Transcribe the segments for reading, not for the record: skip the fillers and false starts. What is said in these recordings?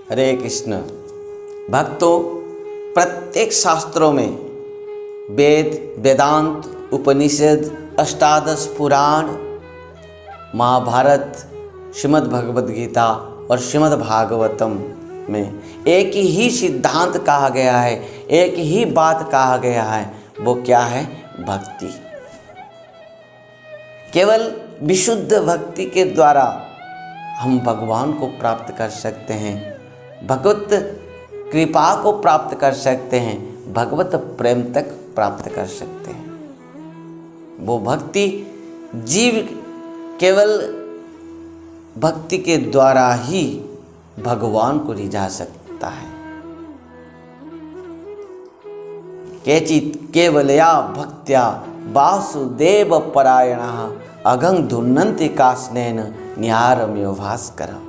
हरे कृष्ण। भक्तों, प्रत्येक शास्त्रों में वेद, वेदांत, उपनिषद, अष्टादश पुराण, महाभारत, श्रीमद् भगवद गीता और श्रीमद् भागवतम में एक ही सिद्धांत कहा गया है, एक ही बात कहा गया है। वो क्या है? भक्ति। केवल विशुद्ध भक्ति के द्वारा हम भगवान को प्राप्त कर सकते हैं, भगवत कृपा को प्राप्त कर सकते हैं, भगवत प्रेम तक प्राप्त कर सकते हैं। वो भक्ति जीव केवल भक्ति के द्वारा ही भगवान को रिझा सकता है। केचित् केवलया भक्त्या वासुदेव परायणः अघं धुन्नन्ति काष्णेन निहारमेव भास्करः।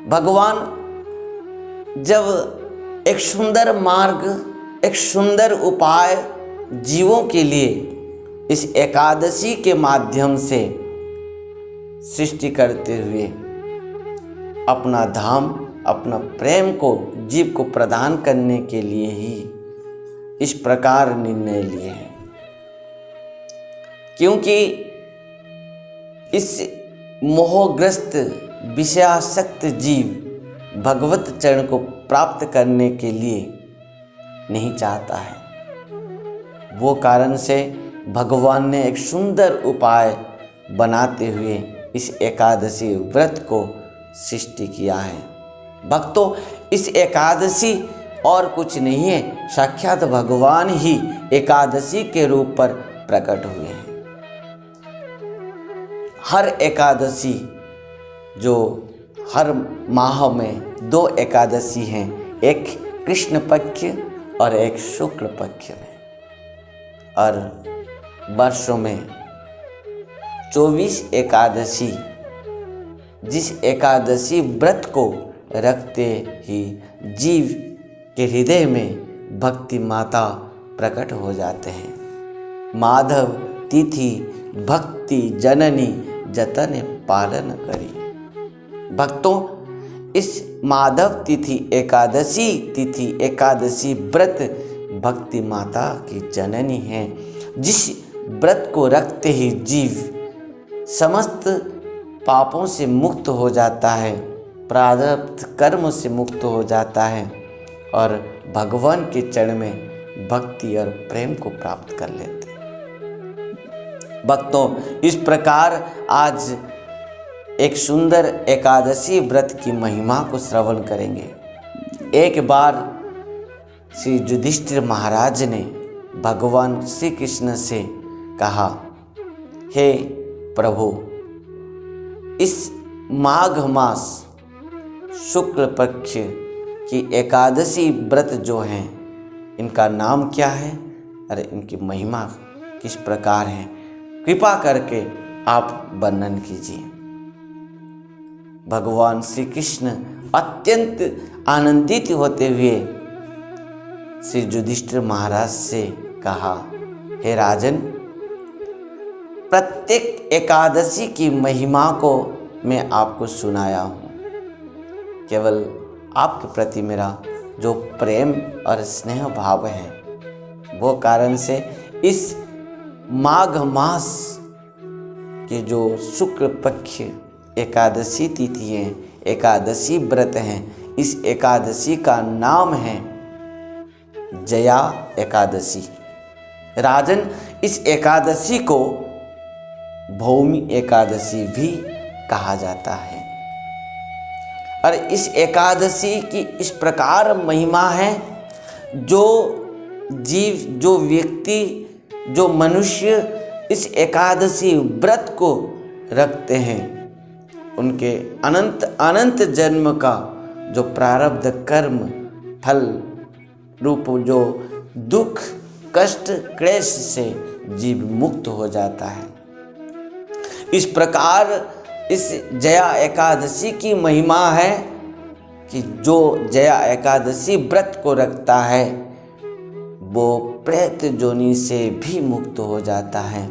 भगवान जब एक सुंदर मार्ग, एक सुंदर उपाय जीवों के लिए इस एकादशी के माध्यम से सृष्टि करते हुए अपना धाम, अपना प्रेम को जीव को प्रदान करने के लिए ही इस प्रकार निर्णय लिए हैं। क्योंकि इस मोहग्रस्त विषयासक्त जीव भगवत चरण को प्राप्त करने के लिए नहीं चाहता है। वो कारण से भगवान ने एक सुंदर उपाय बनाते हुए इस एकादशी व्रत को सृष्टि किया है। भक्तों, इस एकादशी और कुछ नहीं है, साक्षात भगवान ही एकादशी के रूप पर प्रकट हुए हैं। हर एकादशी, जो हर माह में 2 एकादशी हैं, एक कृष्ण पक्ष और एक शुक्ल पक्ष में, और वर्षों में 24 एकादशी, जिस एकादशी व्रत को रखते ही जीव के हृदय में भक्ति माता प्रकट हो जाते हैं। माधव तिथि भक्ति जननी जतन पालन करी। भक्तों, इस माधव तिथि एकादशी व्रत भक्ति माता की जननी है, जिस व्रत को रखते ही जीव समस्त पापों से मुक्त हो जाता है, प्रारब्ध कर्म से मुक्त हो जाता है और भगवान के चरण में भक्ति और प्रेम को प्राप्त कर लेते हैं। भक्तों, इस प्रकार आज एक सुंदर एकादशी व्रत की महिमा को श्रवण करेंगे। एक बार श्री युधिष्ठिर महाराज ने भगवान श्री कृष्ण से कहा, हे प्रभु, इस माघ मास शुक्ल पक्ष की एकादशी व्रत जो हैं, इनका नाम क्या है और इनकी महिमा किस प्रकार है? कृपा करके आप वर्णन कीजिए। भगवान श्री कृष्ण अत्यंत आनंदित होते हुए श्री युधिष्ठिर महाराज से कहा, हे राजन, प्रत्येक एकादशी की महिमा को मैं आपको सुनाया हूँ। केवल आपके प्रति मेरा जो प्रेम और स्नेह भाव है, वो कारण से इस माघ मास के जो शुक्ल पक्ष एकादशी तिथि है, एकादशी व्रत हैं, इस एकादशी का नाम है जया एकादशी। राजन, इस एकादशी को भौमी एकादशी भी कहा जाता है। और इस एकादशी की इस प्रकार महिमा है, जो जीव, जो व्यक्ति, जो मनुष्य इस एकादशी व्रत को रखते हैं, उनके अनंत अनंत जन्म का जो प्रारब्ध कर्म फल रूप जो दुख कष्ट क्लेश से जीव मुक्त हो जाता है। इस प्रकार इस जया एकादशी की महिमा है कि जो जया एकादशी व्रत को रखता है वो प्रेत जोनि से भी मुक्त हो जाता है।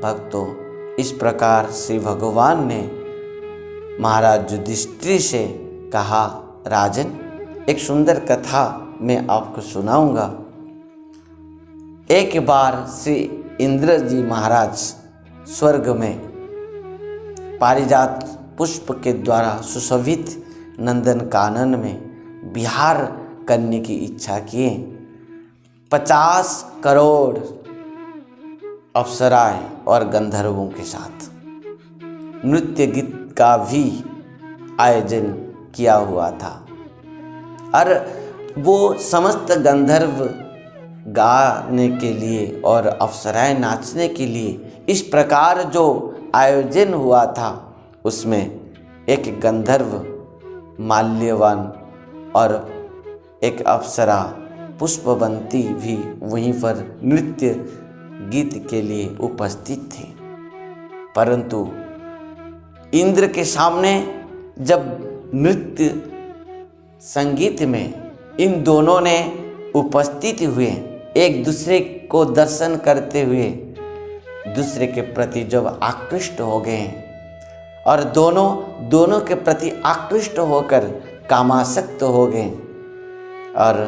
भक्तों, इस प्रकार श्री भगवान ने महाराज युधिष्ठिर से कहा, राजन, एक सुंदर कथा मैं आपको सुनाऊंगा। एक बार श्री इंद्र जी महाराज स्वर्ग में पारिजात पुष्प के द्वारा सुशोभित नंदन कानन में विहार करने की इच्छा किए। 50 करोड़ अप्सराएं और गंधर्वों के साथ नृत्य गीत का भी आयोजन किया हुआ था और वो समस्त गंधर्व गाने के लिए और अप्सराएं नाचने के लिए इस प्रकार जो आयोजन हुआ था उसमें एक गंधर्व माल्यवान और एक अप्सरा पुष्पवंती भी वहीं पर नृत्य गीत के लिए उपस्थित थे। परंतु इंद्र के सामने जब नृत्य संगीत में इन दोनों ने उपस्थित हुए, एक दूसरे को दर्शन करते हुए दूसरे के प्रति जब आकृष्ट हो गए और दोनों के प्रति आकृष्ट होकर कामासक्त हो गए और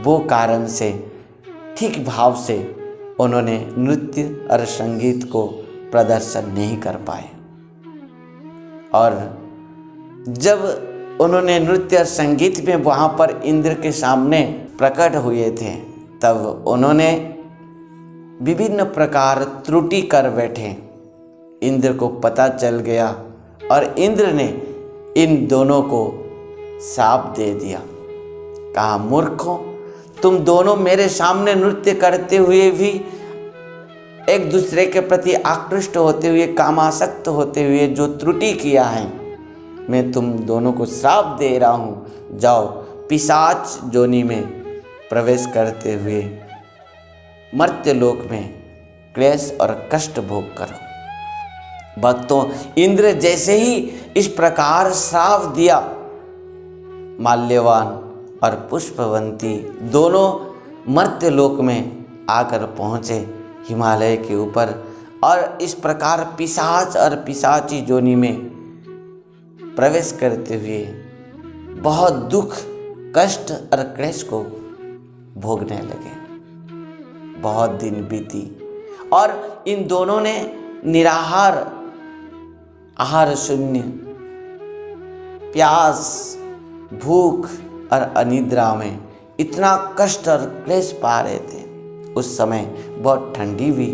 वो कारण से ठीक भाव से उन्होंने नृत्य और संगीत को प्रदर्शन नहीं कर पाए। और जब उन्होंने नृत्य और संगीत में वहाँ पर इंद्र के सामने प्रकट हुए थे तब उन्होंने विभिन्न प्रकार त्रुटि कर बैठे। इंद्र को पता चल गया और इंद्र ने इन दोनों को शाप दे दिया। कहा, मूर्खों, तुम दोनों मेरे सामने नृत्य करते हुए भी एक दूसरे के प्रति आकृष्ट होते हुए कामासक्त होते हुए जो त्रुटि किया है, मैं तुम दोनों को श्राप दे रहा हूँ। जाओ पिशाच जोनि में प्रवेश करते हुए मर्त्यलोक में क्लेश और कष्ट भोग करो। भक्तों, इंद्र जैसे ही इस प्रकार श्राप दिया, माल्यवान और पुष्पवंती दोनों मर्त्यलोक में आकर पहुँचे हिमालय के ऊपर और इस प्रकार पिशाच और पिशाची जोनि में प्रवेश करते हुए बहुत दुख, कष्ट और क्लेश को भोगने लगे। बहुत दिन बीती और इन दोनों ने निराहार, आहार शून्य, प्यास, भूख और अनिद्रा में इतना कष्ट और क्लेश पा रहे थे। उस समय बहुत ठंडी भी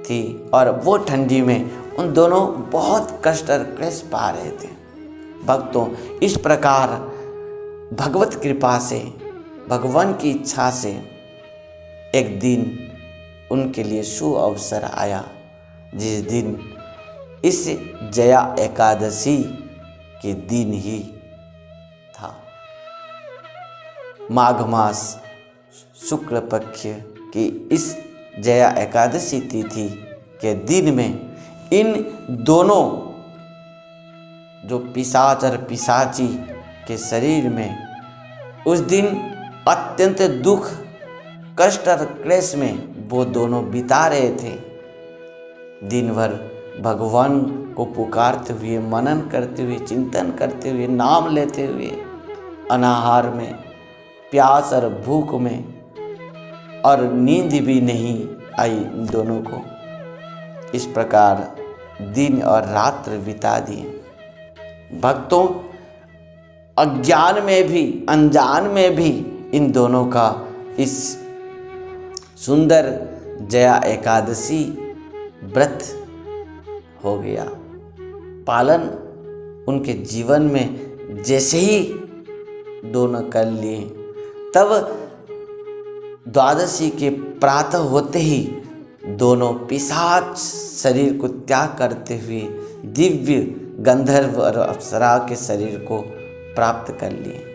थी और वो ठंडी में उन दोनों बहुत कष्ट और क्लेश पा रहे थे। भक्तों, इस प्रकार भगवत कृपा से, भगवान की इच्छा से एक दिन उनके लिए शुभ अवसर आया, जिस दिन इस जया एकादशी के दिन ही था। माघ मास शुक्ल पक्ष की इस जया एकादशी तिथि के दिन में इन दोनों जो पिशाच और पिशाची के शरीर में उस दिन अत्यंत दुख, कष्ट और क्लेश में वो दोनों बिता रहे थे। दिन भर भगवान को पुकारते हुए, मनन करते हुए, चिंतन करते हुए, नाम लेते हुए, अनाहार में, प्यास और भूख में, और नींद भी नहीं आई इन दोनों को। इस प्रकार दिन और रात्र बिता दिए। भक्तों, अज्ञान में भी, अनजान में भी इन दोनों का इस सुंदर जया एकादशी व्रत हो गया। पालन उनके जीवन में जैसे ही दोनों कर लिए, तब द्वादशी के प्रातः होते ही दोनों पिशाच शरीर को त्याग करते हुए दिव्य गंधर्व और अप्सरा के शरीर को प्राप्त कर लिए।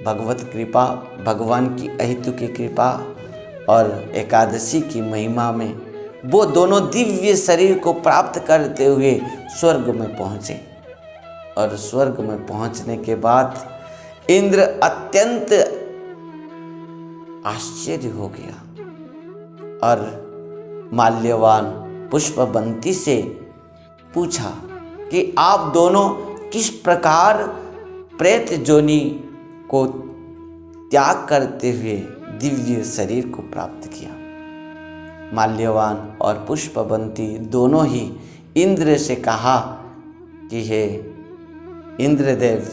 भगवत कृपा, भगवान की अहेतु की कृपा और एकादशी की महिमा में वो दोनों दिव्य शरीर को प्राप्त करते हुए स्वर्ग में पहुँचे। और स्वर्ग में पहुँचने के बाद इंद्र अत्यंत आश्चर्य हो गया और माल्यवान पुष्पवंती से पूछा कि आप दोनों किस प्रकार प्रेत जोनि को त्याग करते हुए दिव्य शरीर को प्राप्त किया। माल्यवान और पुष्पवंती दोनों ही इंद्र से कहा कि हे इंद्रदेव,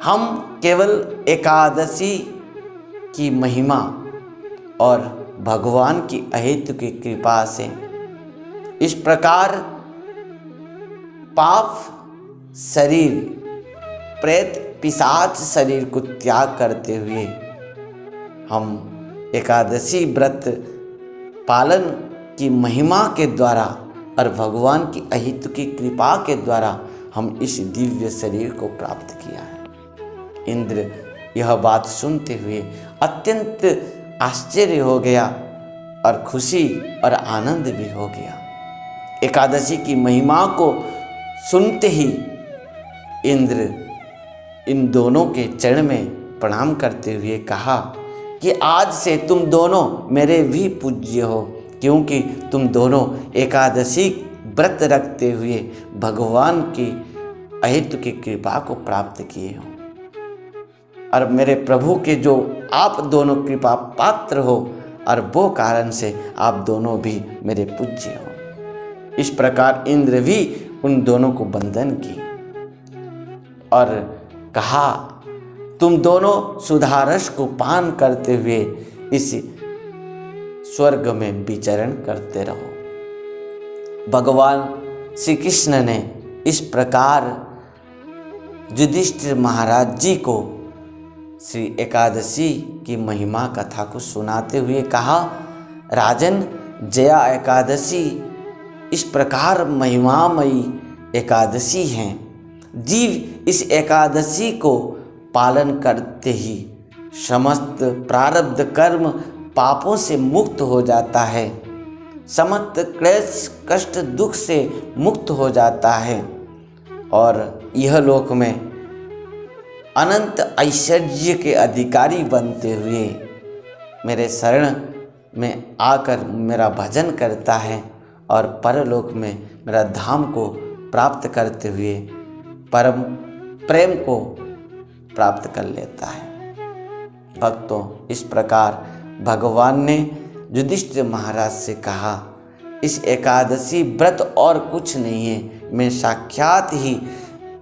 हम केवल एकादशी की महिमा और भगवान की अहेतु की कृपा से इस प्रकार पाप शरीर प्रेत पिशाच शरीर को त्याग करते हुए हम एकादशी व्रत पालन की महिमा के द्वारा और भगवान की अहित की कृपा के द्वारा हम इस दिव्य शरीर को प्राप्त किया है। इंद्र यह बात सुनते हुए अत्यंत आश्चर्य हो गया और खुशी और आनंद भी हो गया। एकादशी की महिमा को सुनते ही इंद्र इन दोनों के चरण में प्रणाम करते हुए कहा कि आज से तुम दोनों मेरे भी पूज्य हो, क्योंकि तुम दोनों एकादशी व्रत रखते हुए भगवान की अहित की कृपा को प्राप्त किए हो और मेरे प्रभु के जो आप दोनों कृपा पात्र हो और वो कारण से आप दोनों भी मेरे पूज्य हो। इस प्रकार इंद्र भी उन दोनों को वंदन की और कहा, तुम दोनों सुधारस को पान करते हुए इस स्वर्ग में विचरण करते रहो। भगवान श्री कृष्ण ने इस प्रकार युधिष्ठिर महाराज जी को श्री एकादशी की महिमा कथा को सुनाते हुए कहा, राजन, जया एकादशी इस प्रकार महिमामयी एकादशी हैं। जीव इस एकादशी को पालन करते ही समस्त प्रारब्ध कर्म पापों से मुक्त हो जाता है, समस्त क्लेश कष्ट दुख से मुक्त हो जाता है और यह लोक में अनंत ऐश्वर्य के अधिकारी बनते हुए मेरे शरण में आकर मेरा भजन करता है और परलोक में मेरा धाम को प्राप्त करते हुए परम प्रेम को प्राप्त कर लेता है। भक्तों, इस प्रकार भगवान ने युधिष्ठिर महाराज से कहा, इस एकादशी व्रत और कुछ नहीं है, मैं साक्षात ही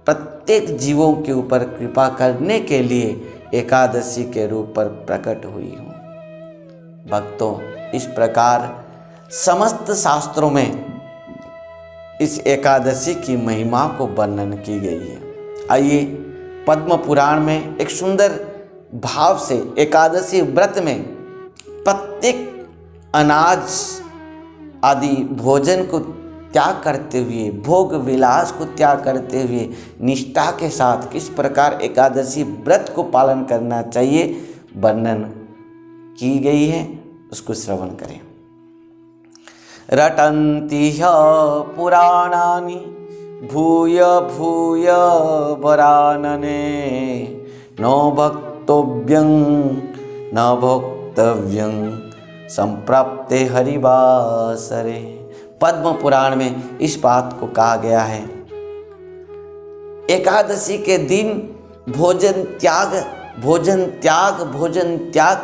प्रत्येक जीवों के ऊपर कृपा करने के लिए एकादशी के रूप पर प्रकट हुई हूँ। भक्तों, इस प्रकार समस्त शास्त्रों में इस एकादशी की महिमा को वर्णन की गई है। आइए पद्म पुराण में एक सुंदर भाव से एकादशी व्रत में प्रत्येक अनाज आदि भोजन को त्याग करते हुए, भोग विलास को त्याग करते हुए निष्ठा के साथ किस प्रकार एकादशी व्रत को पालन करना चाहिए वर्णन की गई है, उसको श्रवण करें। रटन्ति ह्य पुराणानि भूय भूय वरानने न भक्तव्यं न भोक्तव्यं संप्राप्ते हरिवासरे। पद्म पुराण में इस बात को कहा गया है, एकादशी के दिन भोजन त्याग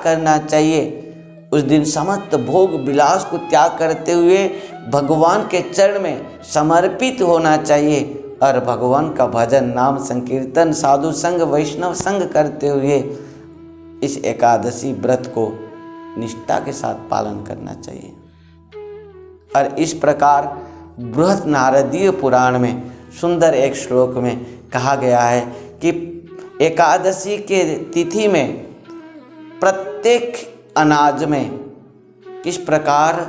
करना चाहिए। उस दिन समस्त भोग विलास को त्याग करते हुए भगवान के चरण में समर्पित होना चाहिए और भगवान का भजन, नाम संकीर्तन, साधु संग, वैष्णव संग करते हुए इस एकादशी व्रत को निष्ठा के साथ पालन करना चाहिए। और इस प्रकार बृहद नारदीय पुराण में सुंदर एक श्लोक में कहा गया है कि एकादशी के तिथि में प्रत्येक अनाज में किस प्रकार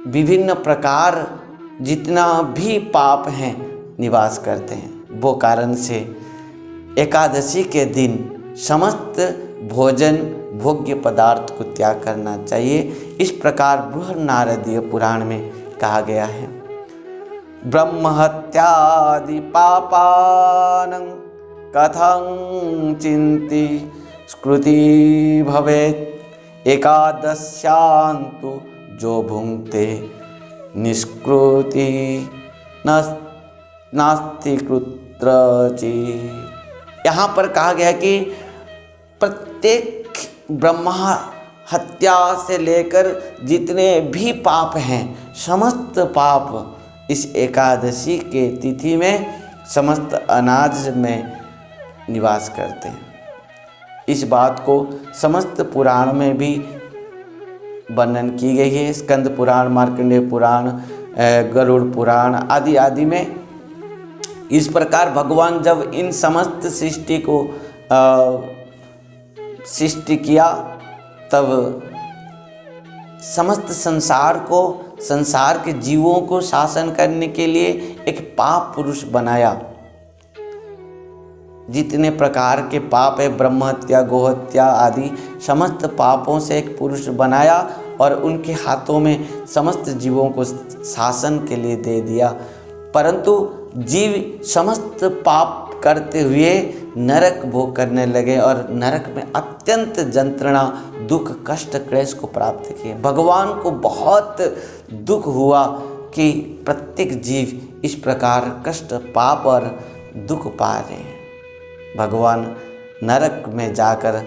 विभिन्न प्रकार जितना भी पाप हैं निवास करते हैं। वो कारण से एकादशी के दिन समस्त भोजन भोग्य पदार्थ को त्याग करना चाहिए। इस प्रकार बृहन्नारदीय पुराण में कहा गया है। ब्रह्महत्यादि पापानं कथं चिंति स्कृति भवेत् एकादश्यान्तु जो भुंक्ते निष्कृति नास्ति कुत्रचित्। यहाँ पर कहा गया कि प्रत्येक ब्रह्मा हत्या से लेकर जितने भी पाप हैं, समस्त पाप इस एकादशी के तिथि में समस्त अनाज में निवास करते हैं। इस बात को समस्त पुराण में भी वर्णन की गई है। स्कंद पुराण, मार्कंडेय पुराण, गरुड़ पुराण आदि आदि में इस प्रकार भगवान जब इन समस्त सृष्टि को सृष्टि किया, तब समस्त संसार को, संसार के जीवों को शासन करने के लिए एक पाप पुरुष बनाया। जितने प्रकार के पाप है, ब्रह्म हत्या, गोहत्या आदि समस्त पापों से एक पुरुष बनाया और उनके हाथों में समस्त जीवों को शासन के लिए दे दिया। परंतु जीव समस्त पाप करते हुए नरक भोग करने लगे और नरक में अत्यंत यंत्रणा, दुख, कष्ट, क्लेश को प्राप्त किए। भगवान को बहुत दुख हुआ कि प्रत्येक जीव इस प्रकार कष्ट, पाप और दुख पा रहे हैं। भगवान नरक में जाकर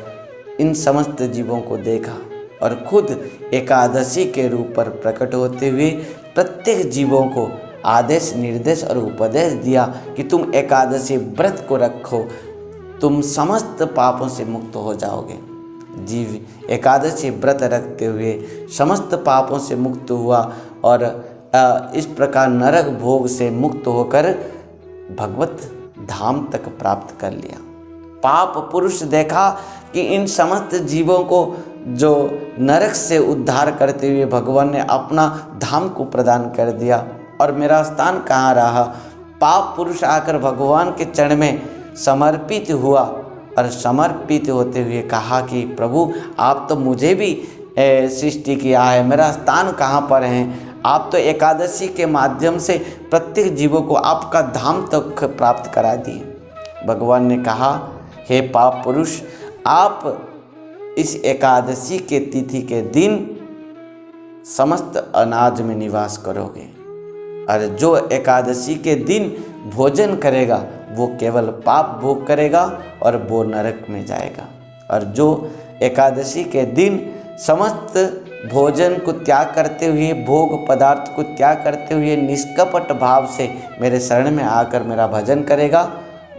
इन समस्त जीवों को देखा और खुद एकादशी के रूप पर प्रकट होते हुए प्रत्येक जीवों को आदेश, निर्देश और उपदेश दिया कि तुम एकादशी व्रत को रखो, तुम समस्त पापों से मुक्त हो जाओगे। जीव एकादशी व्रत रखते हुए समस्त पापों से मुक्त हुआ और इस प्रकार नरक भोग से मुक्त होकर भगवत धाम तक प्राप्त कर लिया। पाप पुरुष देखा कि इन समस्त जीवों को जो नरक से उद्धार करते हुए भगवान ने अपना धाम को प्रदान कर दिया और मेरा स्थान कहाँ रहा। पाप पुरुष आकर भगवान के चरण में समर्पित हुआ और समर्पित होते हुए कहा कि प्रभु, आप तो मुझे भी सृष्टि किया है, मेरा स्थान कहाँ पर है। आप तो एकादशी के माध्यम से प्रत्येक जीवों को आपका धाम तक प्राप्त करा दिए। भगवान ने कहा, हे पाप पुरुष, आप इस एकादशी के तिथि के दिन समस्त अनाज में निवास करोगे और जो एकादशी के दिन भोजन करेगा वो केवल पाप भोग करेगा और वो नरक में जाएगा। और जो एकादशी के दिन समस्त भोजन को त्याग करते हुए, भोग पदार्थ को त्याग करते हुए निष्कपट भाव से मेरे शरण में आकर मेरा भजन करेगा,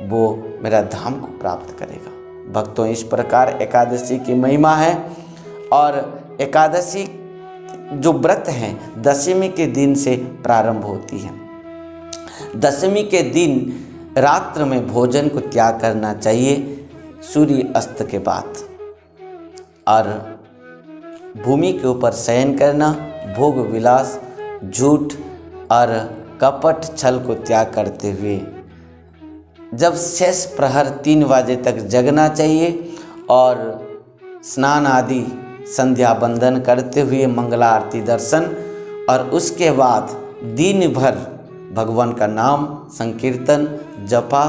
वो मेरा धाम को प्राप्त करेगा। भक्तों, इस प्रकार एकादशी की महिमा है। और एकादशी जो व्रत है दशमी के दिन से प्रारंभ होती है। दशमी के दिन रात्र में भोजन को त्याग करना चाहिए सूर्य अस्त के बाद, और भूमि के ऊपर शयन करना, भोग विलास, झूठ और कपट छल को त्याग करते हुए जब शेष प्रहर 3 बजे तक जगना चाहिए और स्नान आदि संध्या बंदन करते हुए मंगला आरती दर्शन, और उसके बाद दिन भर भगवान का नाम संकीर्तन, जपा,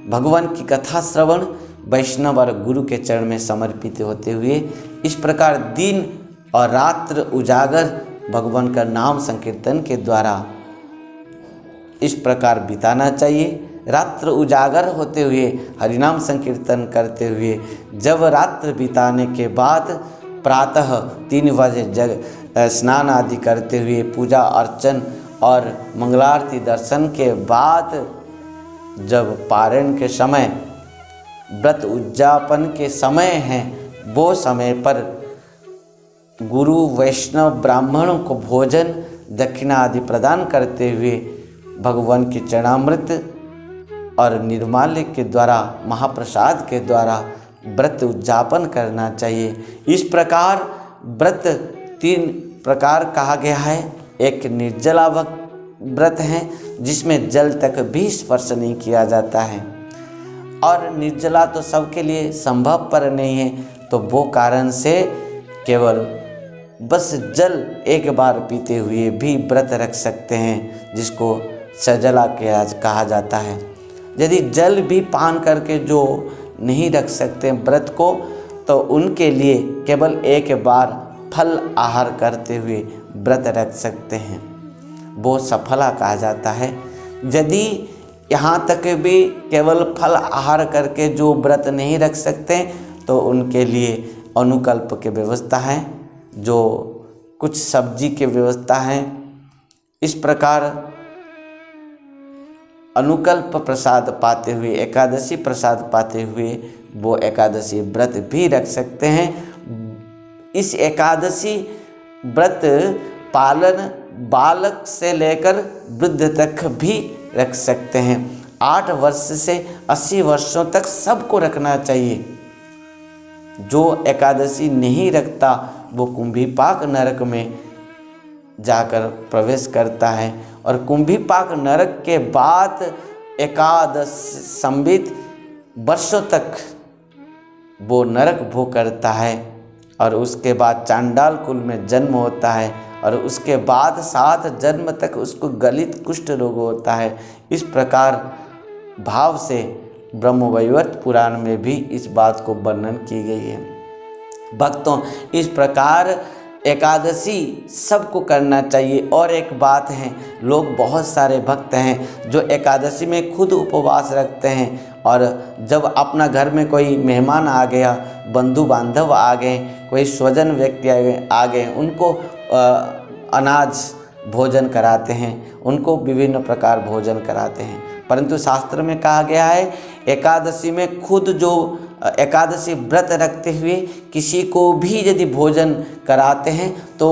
भगवान की कथा श्रवण, वैष्णव और गुरु के चरण में समर्पित होते हुए इस प्रकार दिन और रात्र उजागर भगवान का नाम संकीर्तन के द्वारा इस प्रकार बिताना चाहिए। रात्र उजागर होते हुए हरिनाम संकीर्तन करते हुए जब रात्र बिताने के बाद प्रातः 3 बजे स्नान आदि करते हुए पूजा अर्चन और मंगलारती दर्शन के बाद जब पारण के समय, व्रत उद्यापन के समय है, वो समय पर गुरु वैष्णव ब्राह्मणों को भोजन दक्षिणा आदि प्रदान करते हुए भगवान के चरणामृत और निर्माल्य के द्वारा, महाप्रसाद के द्वारा व्रत उद्यापन करना चाहिए। इस प्रकार व्रत 3 प्रकार कहा गया है। एक निर्जला व्रत है जिसमें जल तक भी स्पर्श नहीं किया जाता है, और निर्जला तो सबके लिए संभव पर नहीं है, तो वो कारण से केवल बस जल एक बार पीते हुए भी व्रत रख सकते हैं, जिसको सजला के आज कहा जाता है। यदि जल भी पान करके जो नहीं रख सकते व्रत को, तो उनके लिए केवल एक बार फल आहार करते हुए व्रत रख सकते हैं, वो सफला कहा जाता है। यदि यहाँ तक भी केवल फल आहार करके जो व्रत नहीं रख सकते, तो उनके लिए अनुकल्प की व्यवस्था है, जो कुछ सब्जी की व्यवस्था है। इस प्रकार अनुकल्प प्रसाद पाते हुए, एकादशी प्रसाद पाते हुए वो एकादशी व्रत भी रख सकते हैं। इस एकादशी व्रत पालन बालक से लेकर वृद्ध तक भी रख सकते हैं। 8 वर्ष से 80 वर्षों तक सबको रखना चाहिए। जो एकादशी नहीं रखता वो कुंभीपाक नरक में जाकर प्रवेश करता है, और कुंभीपाक नरक के बाद एकादश संबित वर्षों तक वो नरक भोग करता है, और उसके बाद चांडाल कुल में जन्म होता है, और उसके बाद 7 जन्म तक उसको गलित कुष्ठ रोग होता है। इस प्रकार भाव से ब्रह्मवैवर्त पुराण में भी इस बात को वर्णन की गई है। भक्तों, इस प्रकार एकादशी सबको करना चाहिए। और एक बात है, लोग बहुत सारे भक्त हैं जो एकादशी में खुद उपवास रखते हैं, और जब अपना घर में कोई मेहमान आ गया, बंधु बांधव आ गए, कोई स्वजन व्यक्ति आ गए, उनको अनाज भोजन कराते हैं, उनको विभिन्न प्रकार भोजन कराते हैं। परंतु शास्त्र में कहा गया है, एकादशी में खुद जो एकादशी व्रत रखते हुए किसी को भी यदि भोजन कराते हैं, तो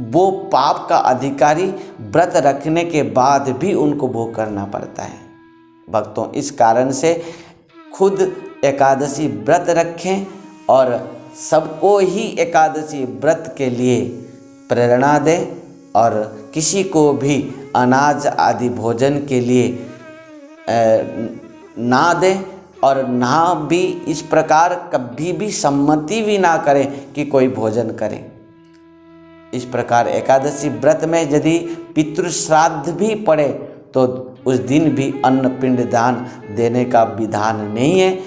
वो पाप का अधिकारी व्रत रखने के बाद भी उनको भोग करना पड़ता है। भक्तों, इस कारण से खुद एकादशी व्रत रखें और सबको ही एकादशी व्रत के लिए प्रेरणा दें, और किसी को भी अनाज आदि भोजन के लिए ना दें, और ना भी इस प्रकार कभी भी सम्मति भी ना करें कि कोई भोजन करे। इस प्रकार एकादशी व्रत में यदि पितृश्राद्ध भी पड़े, तो उस दिन भी अन्न पिंड दान देने का विधान नहीं है,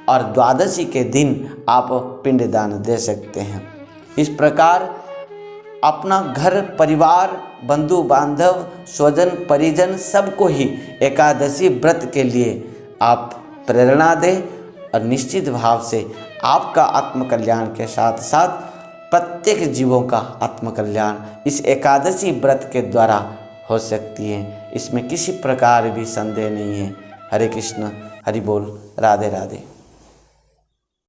और द्वादशी के दिन आप पिंड दान दे सकते हैं। इस प्रकार अपना घर परिवार, बंधु बांधव, स्वजन परिजन सबको ही एकादशी व्रत के लिए आप प्रेरणा दें, और निश्चित भाव से आपका आत्मकल्याण के साथ साथ प्रत्येक जीवों का आत्मकल्याण इस एकादशी व्रत के द्वारा हो सकती है। इसमें किसी प्रकार भी संदेह नहीं है। हरे कृष्ण, हरि बोल, राधे राधे।